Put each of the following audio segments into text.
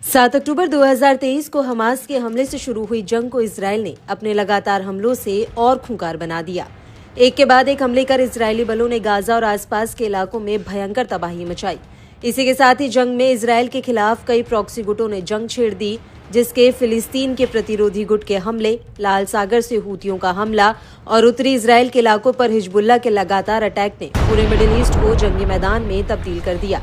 7 अक्टूबर 2023 को हमास के हमले से शुरू हुई जंग को इजरायल ने अपने लगातार हमलों से और खूंखार बना दिया। एक के बाद एक हमले कर इजरायली बलों ने गाजा और आसपास के इलाकों में भयंकर तबाही मचाई। इसी के साथ ही जंग में इजरायल के खिलाफ कई प्रॉक्सी गुटों ने जंग छेड़ दी, जिसके फिलिस्तीन के प्रतिरोधी गुट के हमले, लाल सागर से हूतियों का हमला और उत्तरी इजरायल के इलाकों पर हिजबुल्लाह के लगातार अटैक ने पूरे मिडिल ईस्ट को जंगी मैदान में तब्दील कर दिया।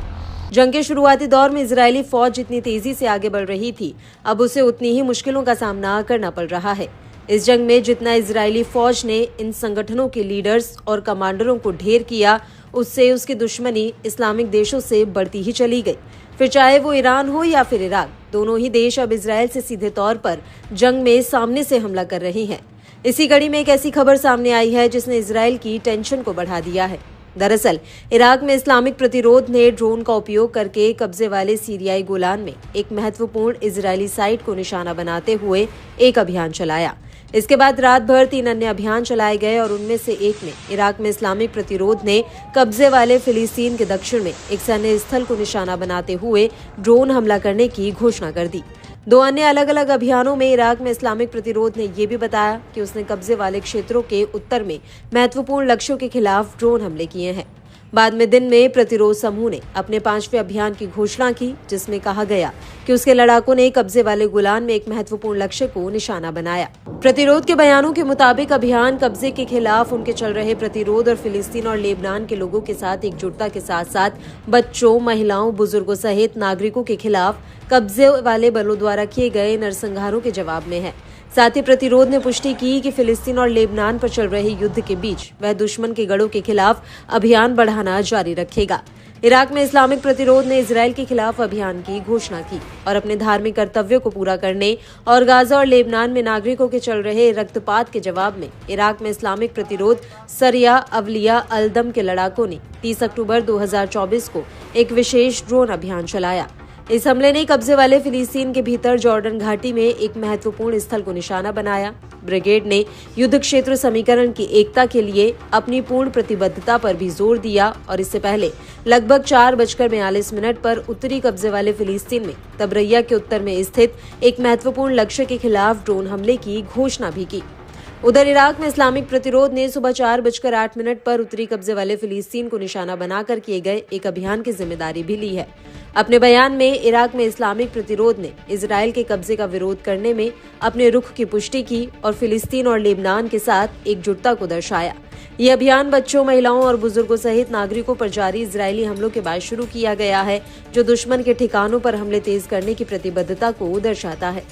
जंग के शुरुआती दौर में इजरायली फौज जितनी तेजी से आगे बढ़ रही थी, अब उसे उतनी ही मुश्किलों का सामना करना पड़ रहा है। इस जंग में जितना इजरायली फौज ने इन संगठनों के लीडर्स और कमांडरों को ढेर किया, उससे उसकी दुश्मनी इस्लामिक देशों से बढ़ती ही चली गई। फिर चाहे वो ईरान हो या फिर इराक, दोनों ही देश अब इजरायल से सीधे तौर पर जंग में सामने से हमला कर रहे हैं। इसी कड़ी में एक ऐसी खबर सामने आई है जिसने इजरायल की टेंशन को बढ़ा दिया है। दरअसल इराक में इस्लामिक प्रतिरोध ने ड्रोन का उपयोग करके कब्जे वाले सीरियाई गोलान में एक महत्वपूर्ण इजरायली साइट को निशाना बनाते हुए एक अभियान चलाया। इसके बाद रात भर 3 अन्य अभियान चलाए गए और उनमें से एक में इराक में इस्लामिक प्रतिरोध ने कब्जे वाले फिलिस्तीन के दक्षिण में एक सैन्य स्थल को निशाना बनाते हुए ड्रोन हमला करने की घोषणा कर दी। 2 अन्य अलग अलग अभियानों में इराक में इस्लामिक प्रतिरोध ने यह भी बताया कि उसने कब्जे वाले क्षेत्रों के उत्तर में महत्वपूर्ण लक्ष्यों के खिलाफ ड्रोन हमले किए हैं। बाद में दिन में प्रतिरोध समूह ने अपने 5वें अभियान की घोषणा की, जिसमें कहा गया कि उसके लड़ाकों ने कब्जे वाले गोलान में एक महत्वपूर्ण लक्ष्य को निशाना बनाया। प्रतिरोध के बयानों के मुताबिक अभियान कब्जे के खिलाफ उनके चल रहे प्रतिरोध और फिलिस्तीन और लेबनान के लोगों के साथ एकजुटता के साथ साथ बच्चों, महिलाओं, बुजुर्गों सहित नागरिकों के खिलाफ कब्जे वाले बलों द्वारा किए गए नरसंहारों के जवाब में है। साथ ही प्रतिरोध ने पुष्टि की कि फिलिस्तीन और लेबनान पर चल रहे युद्ध के बीच वह दुश्मन के गढ़ों के खिलाफ अभियान बढ़ाना जारी रखेगा। इराक में इस्लामिक प्रतिरोध ने इजरायल के खिलाफ अभियान की घोषणा की और अपने धार्मिक कर्तव्यों को पूरा करने और गाजा और लेबनान में नागरिकों के चल रहे रक्तपात के जवाब में इराक में इस्लामिक प्रतिरोध सरिया अवलिया अल-दम के लड़ाकों ने 30 अक्टूबर 2024 को एक विशेष ड्रोन अभियान चलाया। इस हमले ने कब्जे वाले फिलिस्तीन के भीतर जॉर्डन घाटी में एक महत्वपूर्ण स्थल को निशाना बनाया। ब्रिगेड ने युद्ध क्षेत्र समीकरण की एकता के लिए अपनी पूर्ण प्रतिबद्धता पर भी जोर दिया और इससे पहले लगभग 4:42 पर उत्तरी कब्जे वाले फिलिस्तीन में तबरैया के उत्तर में स्थित एक महत्वपूर्ण लक्ष्य के खिलाफ ड्रोन हमले की घोषणा भी की। उधर इराक में इस्लामिक प्रतिरोध ने सुबह 4:08 पर उत्तरी कब्जे वाले फिलिस्तीन को निशाना बनाकर किए गए एक अभियान की जिम्मेदारी भी ली है। अपने बयान में इराक में इस्लामिक प्रतिरोध ने इजरायल के कब्जे का विरोध करने में अपने रुख की पुष्टि की और फिलिस्तीन और लेबनान के साथ एकजुटता को दर्शाया। ये अभियान बच्चों, महिलाओं और बुजुर्गों सहित नागरिकों पर जारी इजरायली हमलों के बाद शुरू किया गया है, जो दुश्मन के ठिकानों पर हमले तेज करने की प्रतिबद्धता को दर्शाता है।